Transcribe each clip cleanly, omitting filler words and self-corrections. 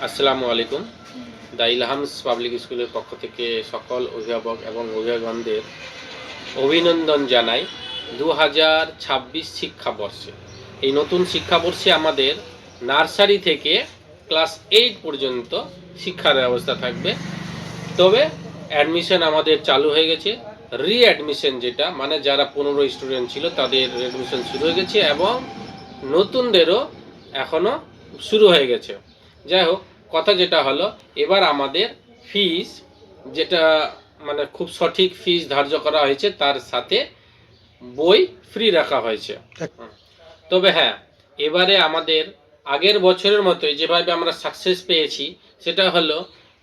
আসসালামু আলাইকুম। The ইলহামস public স্কুলের পক্ষ থেকে সকল অভিভাবক এবং অভিভাবকগণদের অভিনন্দন জানাই। 2026 শিক্ষাবর্ষে, এই নতুন শিক্ষাবর্ষে আমাদের নার্সারি থেকে ক্লাস 8 পর্যন্ত শিক্ষার ব্যবস্থা থাকবে। তবে অ্যাডমিশন আমাদের চালু হয়ে গেছে। রিঅ্যাডমিশন যেটা মানে যারা 15 স্টুডেন্ট ছিল তাদের অ্যাডমিশন শুরু হয়ে গেছে এবং নতুনদেরও এখনও শুরু হয়ে গেছে। যাই হোক, কথা যেটা হলো, এবার আমাদের ফিস যেটা মানে খুব সঠিক ফিস ধার্য করা হয়েছে, তার সাথে বই ফ্রি রাখা হয়েছে। তবে হ্যাঁ, এবারে আমাদের আগের বছরের মতোই যেভাবে আমরা সাকসেস পেয়েছি, সেটা হলো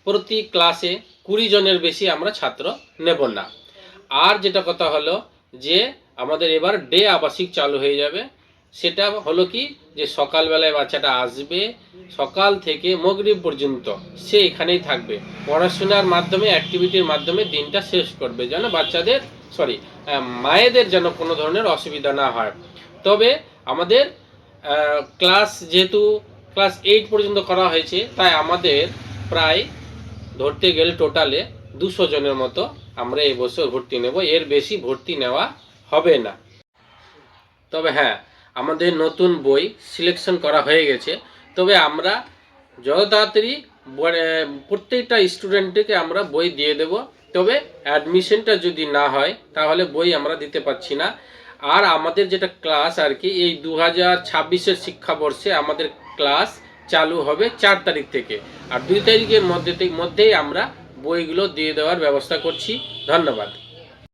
প্রতি ক্লাসে 20 জনের বেশি আমরা ছাত্র নেব না। আর যেটা কথা হলো যে আমাদের এবার ডে আবাসিক চালু হয়ে যাবে। সেটা হলো কি, যে সকালবেলায় বাচ্চাটা আসবে, সকাল থেকে মাগরিব পর্যন্ত সে এখানেই থাকবে, পড়াশোনার মাধ্যমে, অ্যাক্টিভিটির মাধ্যমে দিনটা শেষ করবে, যেন বাচ্চাদের মায়েদের যেন কোনো ধরনের অসুবিধা না হয়। তবে আমাদের ক্লাস যেহেতু ক্লাস 8 পর্যন্ত করা হয়েছে, তাই আমাদের প্রায় ধরতে গেলে টোটালে 200 জনের মতো আমরা এবছর ভর্তি নেব, এর বেশি ভর্তি নেওয়া হবে না। তবে হ্যাঁ, আমাদের নতুন বই সিলেকশন করা হয়ে গেছে। তবে আমরা যত তাড়াতাড়ি প্রত্যেকটা স্টুডেন্টকে আমরা বই দিয়ে দেব। তবে অ্যাডমিশনটা যদি না হয় তাহলে বই আমরা দিতে পারছি না। আর আমাদের যেটা ক্লাস আর কি, এই 2026-এর শিক্ষাবর্ষে আমাদের ক্লাস চালু হবে 4 তারিখ থেকে, আর 2 তারিখের মধ্যেই আমরা বইগুলো দিয়ে দেওয়ার ব্যবস্থা করছি। ধন্যবাদ।